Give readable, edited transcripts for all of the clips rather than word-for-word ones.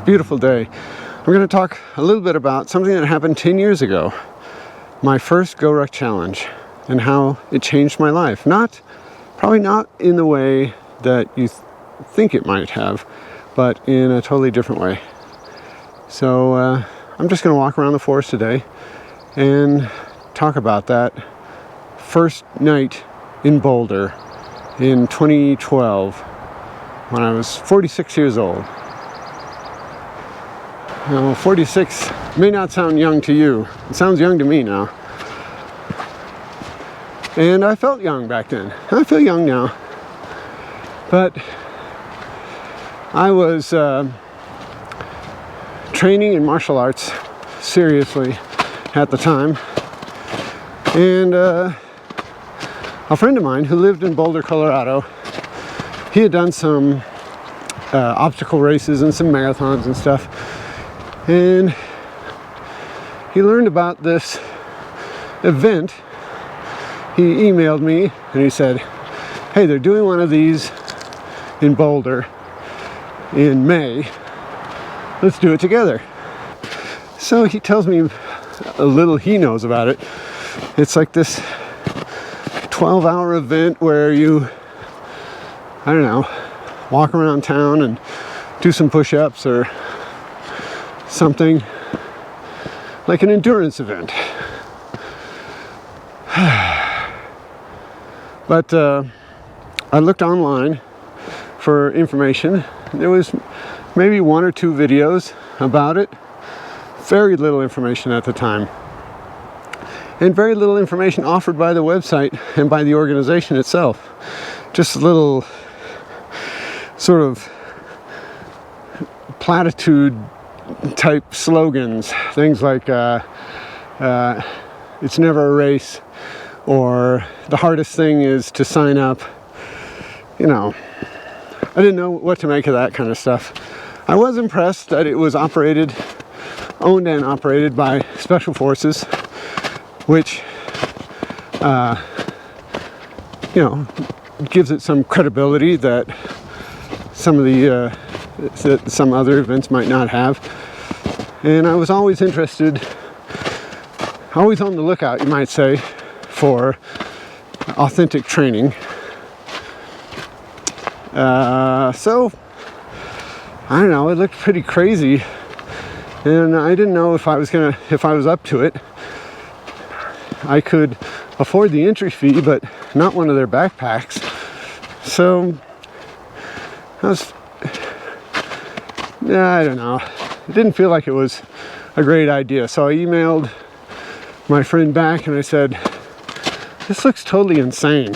beautiful day. I'm going to talk a little bit about something that happened 10 years ago. My first GORUCK Challenge and how it changed my life. Probably not in the way that you think it might have, but in a totally different way. So I'm just going to walk around the forest today and talk about that first night in Boulder in 2012 when I was 46 years old. Now, 46 may not sound young to you. It sounds young to me now. And I felt young back then. I feel young now. But I was training in martial arts seriously at the time. And a friend of mine who lived in Boulder, Colorado, he had done some obstacle races and some marathons and stuff. And he learned about this event. He emailed me and he said, hey, they're doing one of these in Boulder in May. Let's do it together. So he tells me a little he knows about it. It's like this 12-hour event where you, I don't know, walk around town and do some push-ups or something, like an endurance event. But I looked online for information. There was maybe one or two videos about it. Very little information at the time. And very little information offered by the website and by the organization itself. Just little sort of platitude type slogans. Things like it's never a race, or the hardest thing is to sign up. You know, I didn't know what to make of that kind of stuff. I was impressed that it was owned and operated by Special Forces, which, you know, gives it some credibility that some of the that some other events might not have. And I was always interested, always on the lookout, you might say, for authentic training. So I don't know, it looked pretty crazy, and I didn't know if I was up to it. I could afford the entry fee, but not one of their backpacks. So I don't know. It didn't feel like it was a great idea. So I emailed my friend back and I said, this looks totally insane.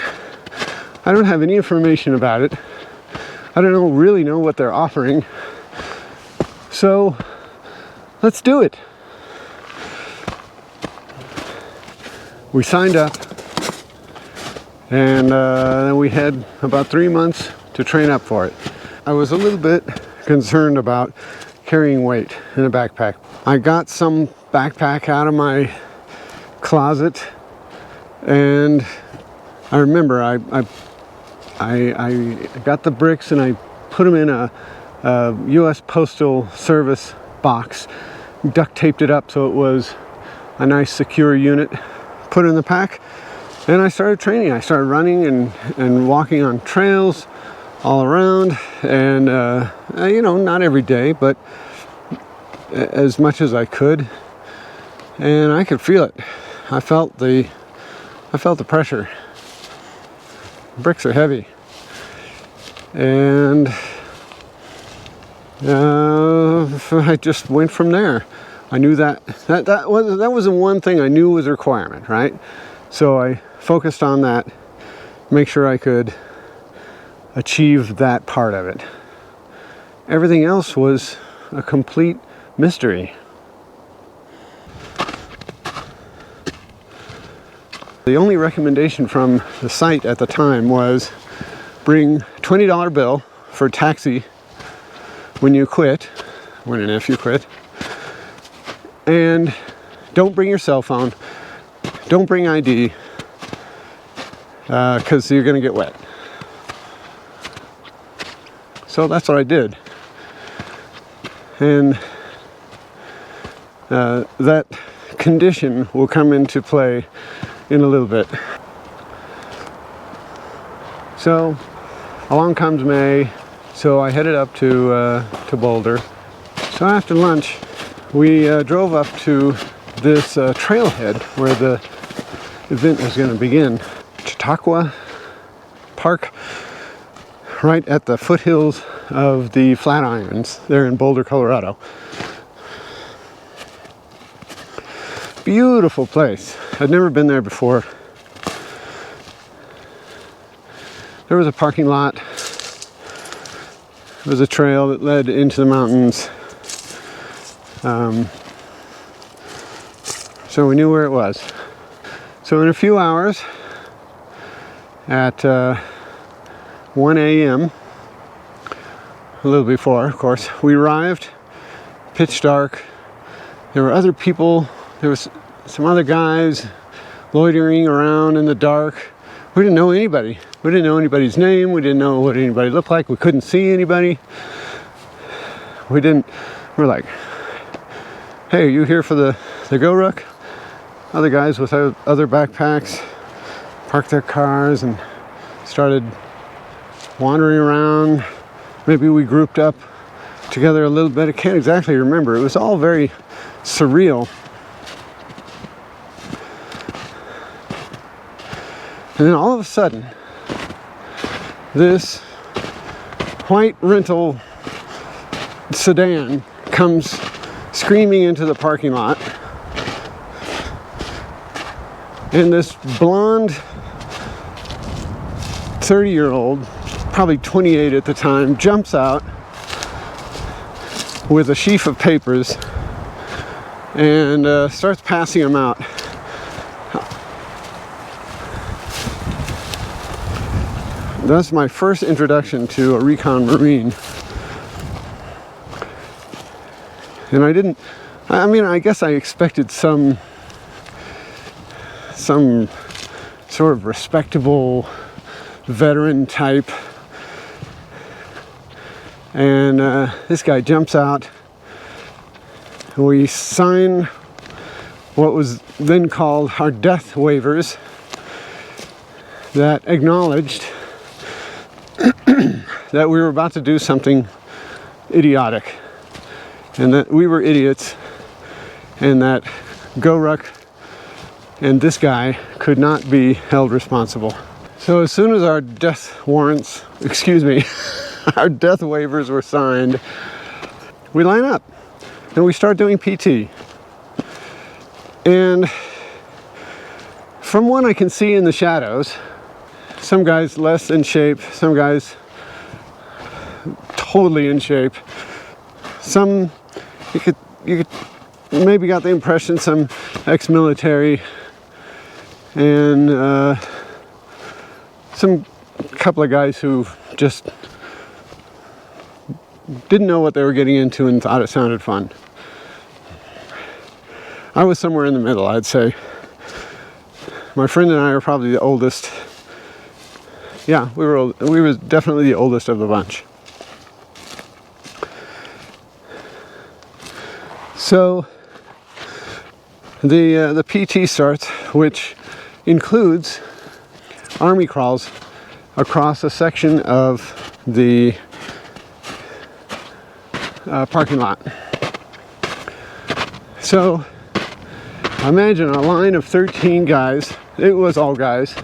I don't have any information about it. I don't really know what they're offering. So let's do it. We signed up, and then we had about 3 months to train up for it. I was a little bit concerned about carrying weight in a backpack. I got some backpack out of my closet, and I remember I got the bricks and I put them in a U.S. Postal Service box, duct taped it up so it was a nice secure unit, put it in the pack, and I started training. I started running and walking on trails all around, and you know, not every day, but as much as I could, and I could feel it. I felt the pressure. Bricks are heavy, and I just went from there. I knew that was the one thing I knew was a requirement, right? So I focused on that, make sure I could achieve that part of it. Everything else was a complete mystery. The only recommendation from the site at the time was bring $20 bill for taxi when you quit, when and if you quit, and don't bring your cell phone, don't bring ID, because you're going to get wet. So that's what I did. And that condition will come into play in a little bit. So along comes May, so I headed up to Boulder. So after lunch, we drove up to this trailhead where the event was going to begin. Chautauqua Park, right at the foothills of the Flatirons there in Boulder, Colorado. Beautiful place. I'd never been there before. There was a parking lot. There was a trail that led into the mountains. So we knew where it was. So in a few hours, at 1 a.m., a little before, of course, we arrived. Pitch dark. There were other people. There was some other guys loitering around in the dark. We didn't know anybody. We didn't know anybody's name. We didn't know what anybody looked like. We couldn't see anybody. We're like, hey, are you here for the GORUCK? Other guys with other backpacks parked their cars and started wandering around. Maybe we grouped up together a little bit. I can't exactly remember. It was all very surreal. And then all of a sudden, this white rental sedan comes screaming into the parking lot. And this blonde 30-year-old, probably 28 at the time, jumps out with a sheaf of papers and starts passing them out. That's my first introduction to a recon Marine. And I guess I expected some sort of respectable veteran type. And this guy jumps out. And we sign what was then called our death waivers that acknowledged that we were about to do something idiotic, and that we were idiots, and that GORUCK and this guy could not be held responsible. So as soon as our death warrants, our death waivers were signed, we line up and we start doing PT. And from what I can see in the shadows, some guys less in shape, some guys totally in shape. Some, you could maybe got the impression some ex-military, and some couple of guys who just didn't know what they were getting into and thought it sounded fun. I was somewhere in the middle, I'd say. My friend and I are probably the oldest. Yeah, we were definitely the oldest of the bunch. So the PT starts, which includes army crawls across a section of the parking lot. So imagine a line of 13 guys. It was all guys.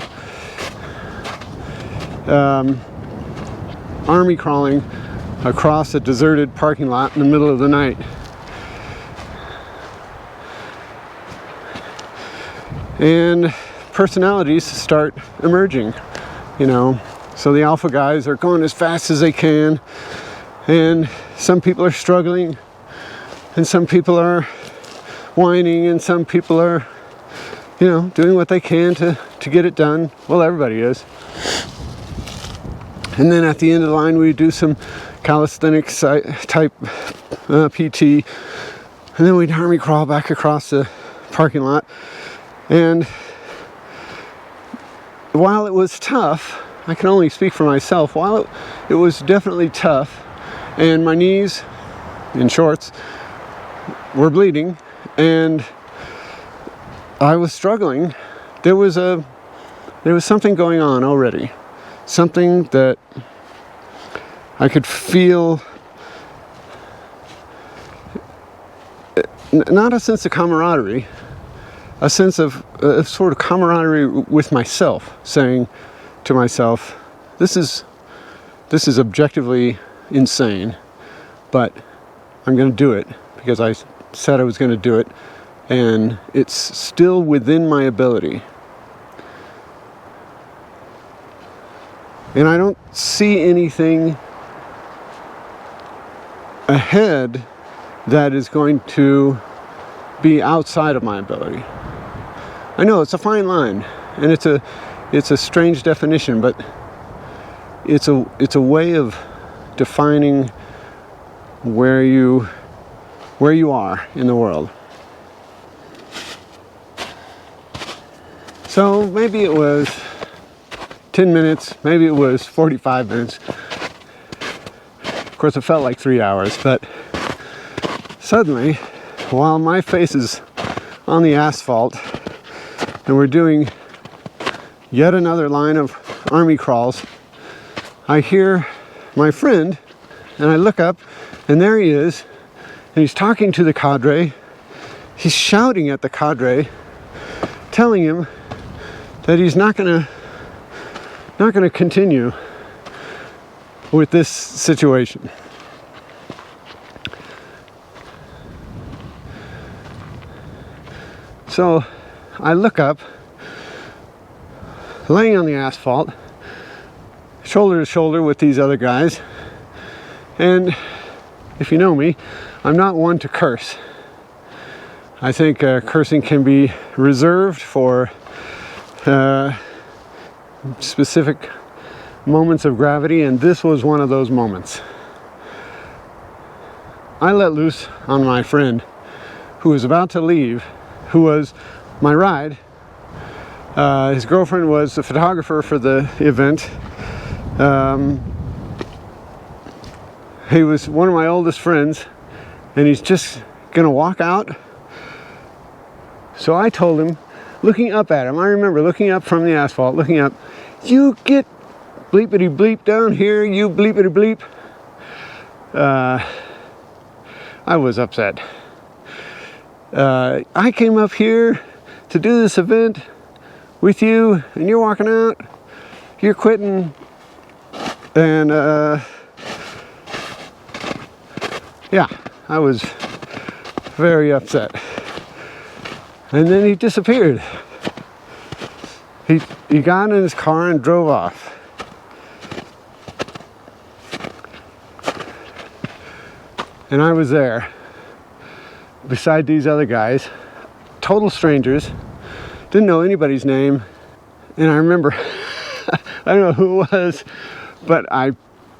Army crawling across a deserted parking lot in the middle of the night. And personalities start emerging, so the alpha guys are going as fast as they can, and some people are struggling, and some people are whining, and some people are doing what they can to get it done. Well, everybody is. And then at the end of the line, we do some calisthenics type PT, and then we'd army crawl back across the parking lot. And while it was tough, I can only speak for myself, while it was definitely tough, and my knees in shorts were bleeding, and I was struggling. There was something going on already, something that I could feel, not a sense of camaraderie, a sense of sort of camaraderie with myself, saying to myself, this is objectively insane, but I'm going to do it because I said I was going to do it, and it's still within my ability. And I don't see anything ahead that is going to be outside of my ability. I know it's a fine line, and it's a strange definition, but it's a way of defining where you are in the world. So maybe it was 10 minutes, maybe it was 45 minutes. Of course, it felt like 3 hours, but suddenly, while my face is on the asphalt and we're doing yet another line of army crawls, I hear my friend, and I look up, and there he is, and he's talking to the cadre. He's shouting at the cadre, telling him that he's not gonna continue with this situation. So I look up, laying on the asphalt, shoulder to shoulder with these other guys, and if you know me, I'm not one to curse. I think cursing can be reserved for specific moments of gravity, and this was one of those moments. I let loose on my friend who was about to leave, who was my ride. His girlfriend was the photographer for the event. He was one of my oldest friends, and he's just gonna walk out. So I told him, looking up at him, I remember looking up from the asphalt, looking up, you get bleepity bleep down here, you bleepity bleep. I was upset. I came up here to do this event with you, and you're walking out, you're quitting, and yeah, I was very upset. And then he disappeared. He got in his car and drove off. And I was there beside these other guys, total strangers, didn't know anybody's name. And I remember, I don't know who it was, but I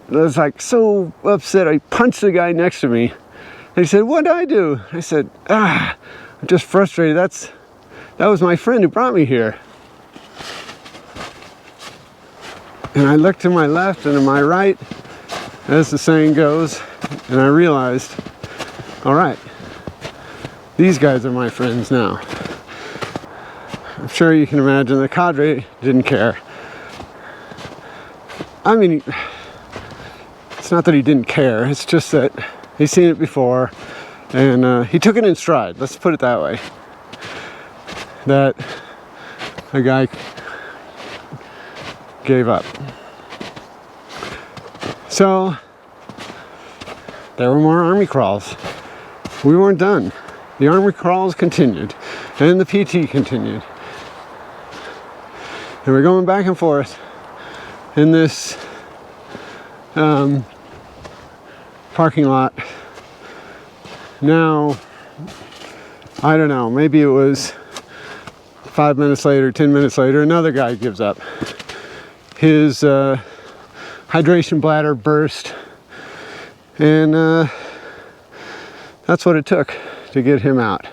was like so upset. I punched the guy next to me. And he said, "What did I do?" I said, I'm just frustrated. That was my friend who brought me here. And I looked to my left and to my right, as the saying goes, and I realized, all right, these guys are my friends now. I'm sure you can imagine the cadre didn't care. I mean, it's not that he didn't care, it's just that he's seen it before, and he took it in stride, let's put it that way. That a guy gave up. So there were more army crawls. We weren't done. The army crawls continued, and the PT continued. And we're going back and forth in this parking lot. Now, I don't know, maybe it was 5 minutes later, 10 minutes later, another guy gives up. His hydration bladder burst, and that's what it took to get him out.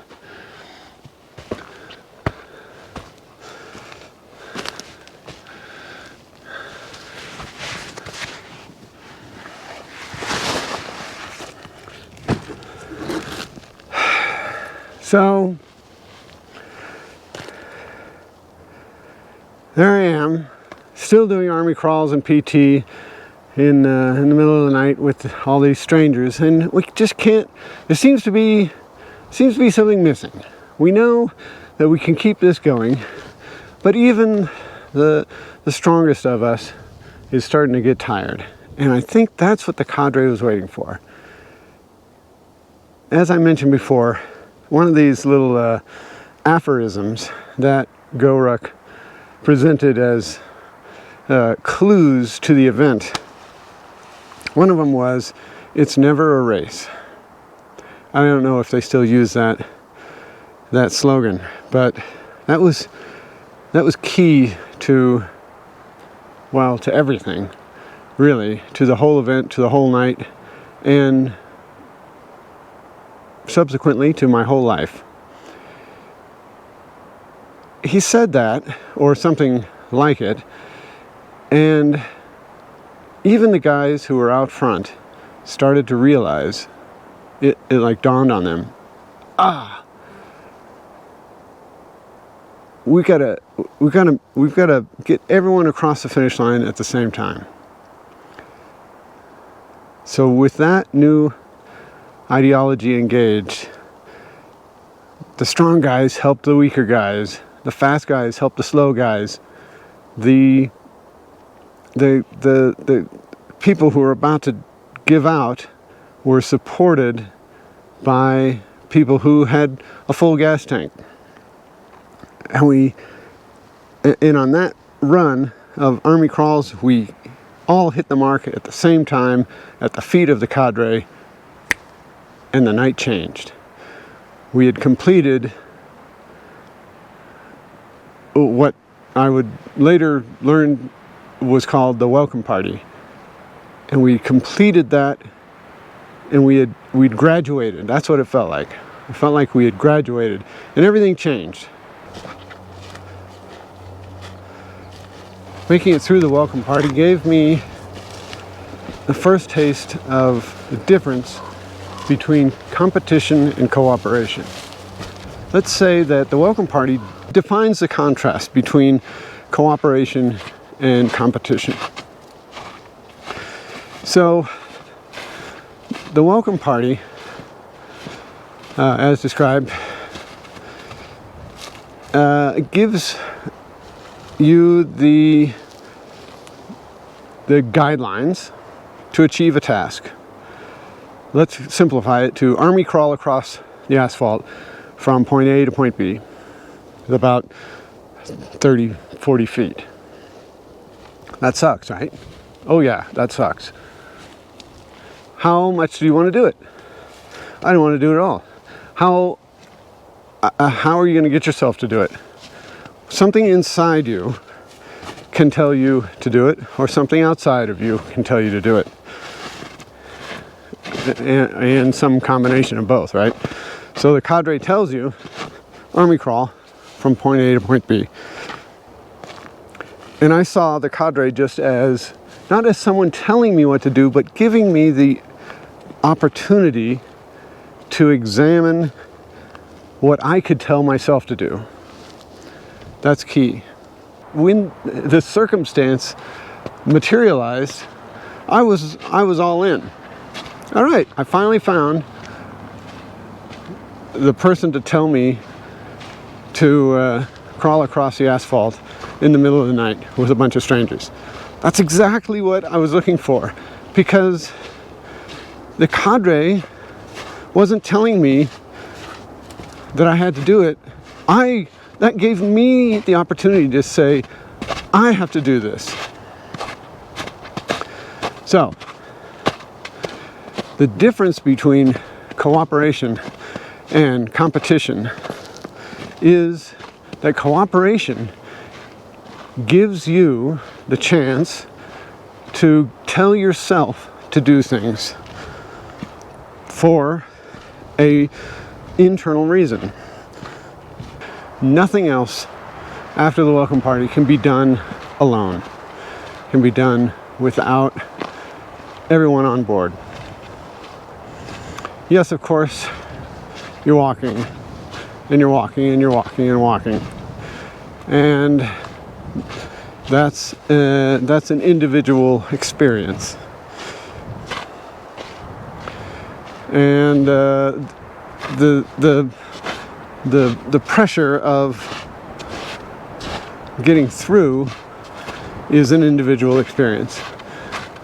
So there I am, still doing army crawls and PT in the middle of the night with all these strangers, and we just can't. There seems to be something missing. We know that we can keep this going, but even the strongest of us is starting to get tired, and I think that's what the cadre was waiting for. As I mentioned before, one of these little aphorisms that GORUCK presented as clues to the event. One of them was, "It's never a race." I don't know if they still use that slogan, but that was key to, well, to everything, really, to the whole event, to the whole night, and subsequently to my whole life. He said that, or something like it, and even the guys who were out front started to realize it like dawned on them. We've got to get everyone across the finish line at the same time. So with that new ideology engaged, the strong guys help the weaker guys, the fast guys help the slow guys, the people who were about to give out were supported by people who had a full gas tank. And on that run of army crawls, we all hit the mark at the same time at the feet of the cadre, and the night changed. We had completed what I would later learn was called the welcome party, and we completed that, and we'd graduated. That's what it felt like. It felt like we had graduated, and everything changed. Making it through the welcome party gave me the first taste of the difference between competition and cooperation. Let's say that the welcome party defines the contrast between cooperation and competition. So the welcome party, as described, gives you the guidelines to achieve a task. Let's simplify it to army crawl across the asphalt from point A to point B. It's about 30, 40 feet. That sucks, right? Oh yeah, that sucks. How much do you want to do it? I don't want to do it at all. How are you going to get yourself to do it? Something inside you can tell you to do it, or something outside of you can tell you to do it. And some combination of both, right? So the cadre tells you, army crawl from point A to point B. And I saw the cadre just as, not as someone telling me what to do, but giving me the opportunity to examine what I could tell myself to do. That's key. When the circumstance materialized, I was all in. All right, I finally found the person to tell me to crawl across the asphalt in the middle of the night with a bunch of strangers. That's exactly what I was looking for, because the cadre wasn't telling me that I had to do it. That gave me the opportunity to say, I have to do this. So, the difference between cooperation and competition is that cooperation gives you the chance to tell yourself to do things for an internal reason. Nothing else after the welcome party can be done alone, can be done without everyone on board. Yes, of course, you're walking and you're walking and you're walking and walking. And that's an individual experience. And the pressure of getting through is an individual experience.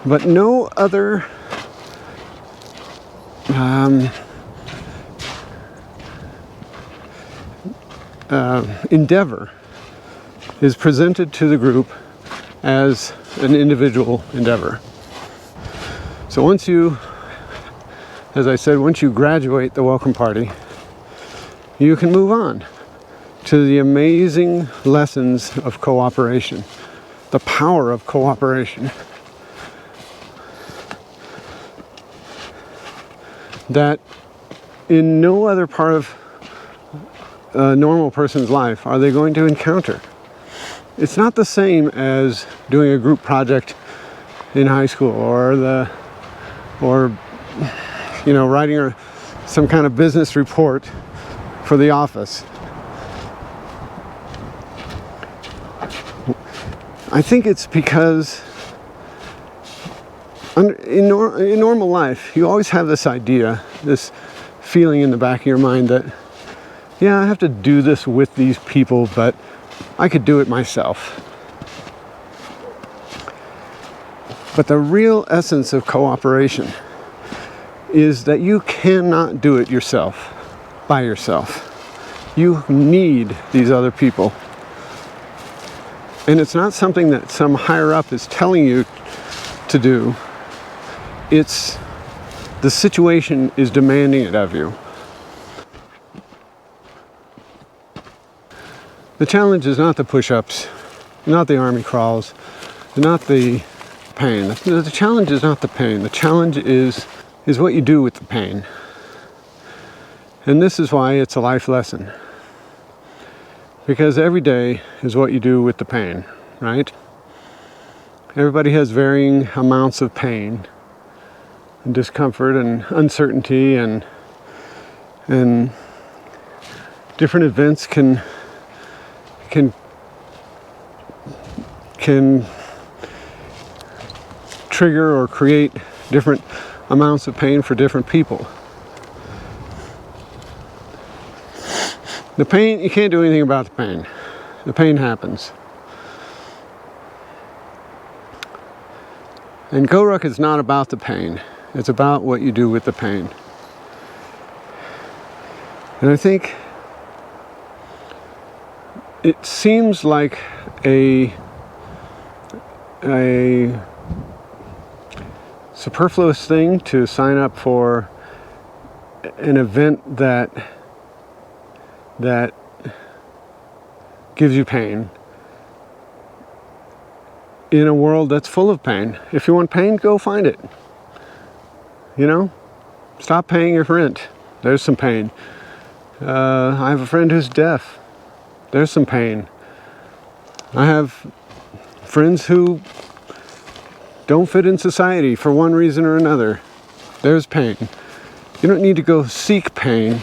But no other endeavor is presented to the group as an individual endeavor. So once you, as I said, once you graduate the welcome party, you can move on to the amazing lessons of cooperation, the power of cooperation, that in no other part of a normal person's life are they going to encounter. It's not the same as doing a group project in high school, or writing some kind of business report for the office. I think it's because in normal life, you always have this idea, this feeling in the back of your mind that, yeah, I have to do this with these people, but I could do it myself. But the real essence of cooperation is that you cannot do it yourself, by yourself. You need these other people. And it's not something that some higher up is telling you to do. It's the situation is demanding it of you. The challenge is not the push-ups, not the army crawls, not the pain. The challenge is not the pain. The challenge is what you do with the pain. And this is why it's a life lesson. Because every day is what you do with the pain, right? Everybody has varying amounts of pain and discomfort and uncertainty, and different events can trigger or create different amounts of pain for different people. The pain, you can't do anything about the pain. The pain happens. And GORUCK is not about the pain. It's about what you do with the pain. And I think it seems like a superfluous thing to sign up for an event that gives you pain in a world that's full of pain. If you want pain, go find it. Stop paying your rent. There's some pain. I have a friend who's deaf. There's some pain. I have friends who don't fit in society for one reason or another. There's pain. You don't need to go seek pain.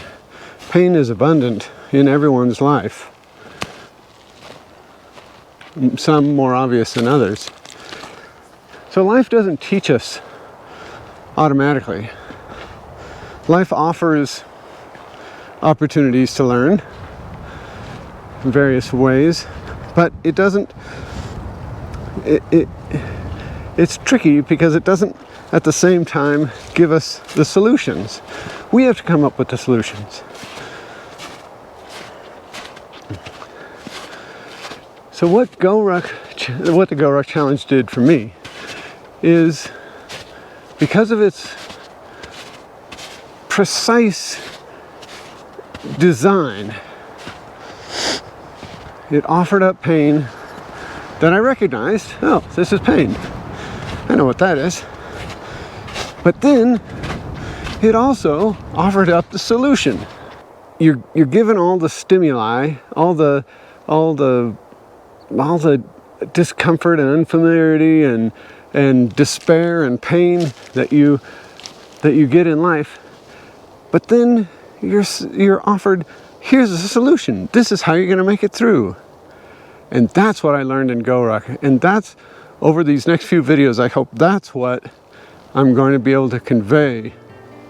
Pain is abundant in everyone's life. Some more obvious than others. So life doesn't teach us automatically. Life offers opportunities to learn in various ways, but it doesn't, it's tricky because it doesn't at the same time give us the solutions. We have to come up with the solutions. So what the GORUCK Challenge did for me is, because of its precise design, it offered up pain that I recognized. Oh, this is pain. I know what that is. But then it also offered up the solution. You're given all the stimuli, all the discomfort and unfamiliarity and despair and pain that you get in life, but then you're offered here's the solution. This is how you're going to make it through. And that's what I learned in GORUCK. And that's, over these next few videos, I hope that's what I'm going to be able to convey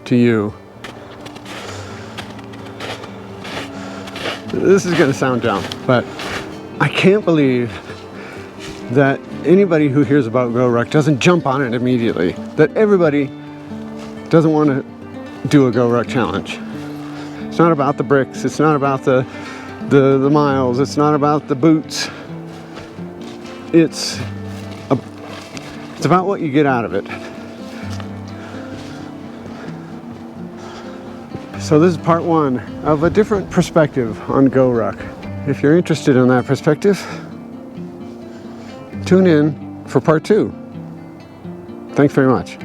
to you. This is going to sound dumb, but I can't believe that anybody who hears about GORUCK doesn't jump on it immediately. That everybody doesn't want to do a GORUCK challenge. It's not about the bricks. It's not about the miles. It's not about the boots. It's about what you get out of it. So this is part one of a different perspective on GORUCK. If you're interested in that perspective, tune in for part two. Thanks very much.